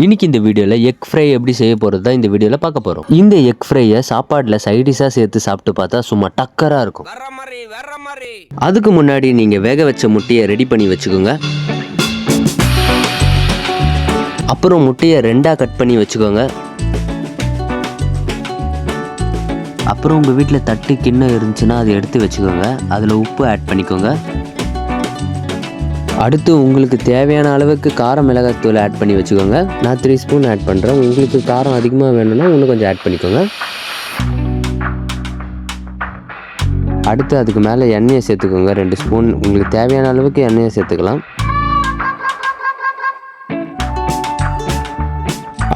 இன்னைக்கு இந்த வீடியோவில் எக் ஃப்ரை எப்படி செய்ய போகிறது தான் இந்த வீடியோவில் பார்க்க போகிறோம். இந்த எக் ஃப்ரையை சாப்பாட்டில் சைடிஷாக சேர்த்து சாப்பிட்டு பார்த்தா சும்மா டக்கராக இருக்கும். அதுக்கு முன்னாடி நீங்கள் வேக வச்ச முட்டையை ரெடி பண்ணி வச்சுக்கோங்க. அப்புறம் முட்டையை ரெண்டாக கட் பண்ணி வச்சுக்கோங்க. அப்புறம் உங்கள் வீட்டில் தட்டு கிண்ணம் இருந்துச்சுன்னா அதை எடுத்து வச்சுக்கோங்க. அதில் உப்பு ஆட் பண்ணிக்கோங்க. அடுத்து உங்களுக்கு தேவையான அளவுக்கு காரம் மிளகாய்த்தூள் ஆட் பண்ணி வச்சுக்கோங்க. நான் 3 ஸ்பூன் ஆட் பண்ணுறேன். உங்களுக்கு காரம் அதிகமாக வேணும்னா இன்னும் கொஞ்சம் ஆட் பண்ணிக்கோங்க. அடுத்து அதுக்கு மேலே எண்ணெயை சேர்த்துக்கோங்க. 2 ஸ்பூன் உங்களுக்கு தேவையான அளவுக்கு எண்ணெயை சேர்த்துக்கலாம்.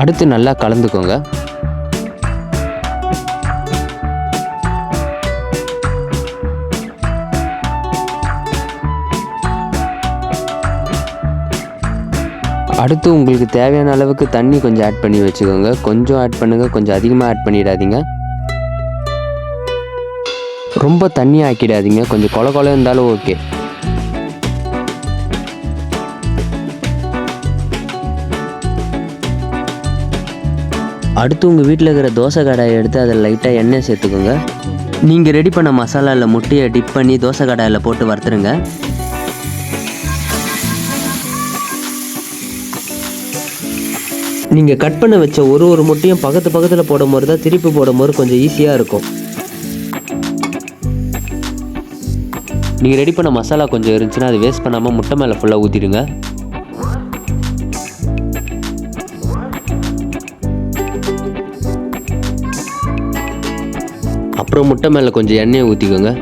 அடுத்து நல்லா கலந்துக்கோங்க. அடுத்து உங்களுக்கு தேவையான அளவுக்கு தண்ணி கொஞ்சம் ஆட் பண்ணி வச்சுக்கோங்க. கொஞ்சம் ஆட் பண்ணுங்கள், கொஞ்சம் அதிகமாக ஆட் பண்ணிடாதீங்க. ரொம்ப தண்ணி ஆக்கிடாதீங்க, கொஞ்சம் கொல கொல இருந்தாலும் ஓகே. அடுத்து உங்கள் வீட்டில் இருக்கிற தோசை கடாயை எடுத்து அதில் லைட்டாக எண்ணெய் சேர்த்துக்கோங்க. நீங்கள் ரெடி பண்ண மசாலாவில் முட்டையை டிப் பண்ணி தோசை கடாயில் போட்டு வறுத்துருங்க. நீங்கள் கட் பண்ண வச்ச ஒரு முட்டையும் பக்கத்தில் போடும்போது தான் திருப்பி போடும்போது கொஞ்சம் ஈஸியாக இருக்கும். நீங்கள் ரெடி பண்ண மசாலா கொஞ்சம் இருந்துச்சுன்னா அது வேஸ்ட் பண்ணாமல் முட்டை மேலே ஃபுல்லாக ஊற்றிடுங்க. அப்புறம் முட்டை மேலே கொஞ்சம் எண்ணெயை ஊற்றிக்கோங்க.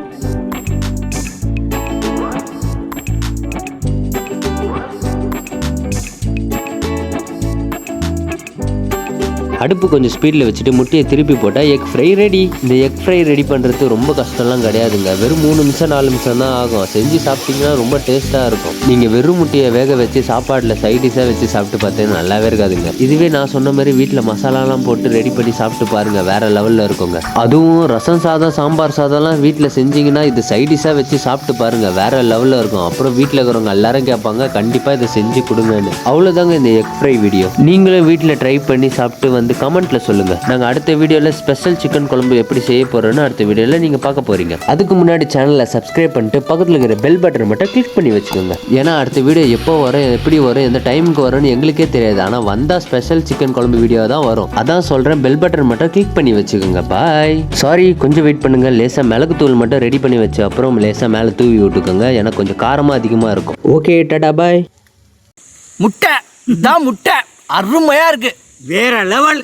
அடுப்பு கொஞ்சம் ஸ்பீடில் வச்சுட்டு முட்டையை திருப்பி போட்டால் எக் ஃப்ரை ரெடி. இந்த எக் ஃப்ரை ரெடி பண்ணுறது ரொம்ப கஷ்டம்லாம் கிடையாதுங்க. வெறும் 3 நிமிஷம் 4 நிமிஷம் தான் ஆகும். செஞ்சு சாப்பிட்டிங்கன்னா ரொம்ப டேஸ்ட்டாக இருக்கும். நீங்கள் வெறும் முட்டையை வேக வச்சு சாப்பாட்டில் சைடிஷாக வச்சு சாப்பிட்டு பார்த்தீங்கன்னா நல்லாவே இருக்காதுங்க. இதுவே நான் சொன்ன மாதிரி வீட்டில் மசாலாலாம் போட்டு ரெடி பண்ணி சாப்பிட்டு பாருங்கள், வேறு லெவலில் இருக்குங்க. அதுவும் ரசம் சாதம் சாம்பார் சாதம்லாம் வீட்டில் செஞ்சிங்கன்னா இது சைடிஷாக வச்சு சாப்பிட்டு பாருங்கள், வேறு லெவலில் இருக்கும். அப்புறம் வீட்டில் இருக்கிறவங்க எல்லாரும் கேட்பாங்க கண்டிப்பாக இதை செஞ்சு கொடுங்கன்னு. அவ்வளோதாங்க இந்த எக் ஃப்ரை வீடியோ. நீங்களும் வீட்டில் ட்ரை பண்ணி சாப்பிட்டு வந்து கமெண்ட்ல சொல்லுங்க. நாங்கள் அடுத்த வீடியோவில் ஸ்பெஷல் சிக்கன் குழம்பு எப்படி செய்ய போறோம்னு அடுத்த வீடியோவில் நீங்கள் பார்க்க போறீங்க. அதுக்கு முன்னாடி சேனலை சப்ஸ்கிரைப் பண்ணிட்டு பக்கத்தில் இருக்கிற பெல் பட்டன் மட்டும் கிளிக் பண்ணி வச்சுக்கோங்க. ஏன்னா அடுத்த வீடியோ எப்போ வரும், எப்படி வரும், எந்த டைமுக்கு வரும்னு எங்களுக்கே தெரியாது. ஆனால் வந்தால் ஸ்பெஷல் சிக்கன் குழம்பு வீடியோ தான் வரும். அதான் சொல்கிறேன், பெல் பட்டன் மட்டும் கிளிக் பண்ணி வச்சுக்கோங்க. பாய். சாரி, கொஞ்சம் வெயிட் பண்ணுங்க. லேசாக மிளகு தூள் மட்டும் ரெடி பண்ணி வச்சு அப்புறம் லேசாக மேலே தூவி விட்டுக்கோங்க. ஏன்னா கொஞ்சம் காரமாக அதிகமாக இருக்கும். ஓகே, டாடா பாய். முட்டை தான் முட்டை அருமையாக இருக்கு, வேற லெவல்.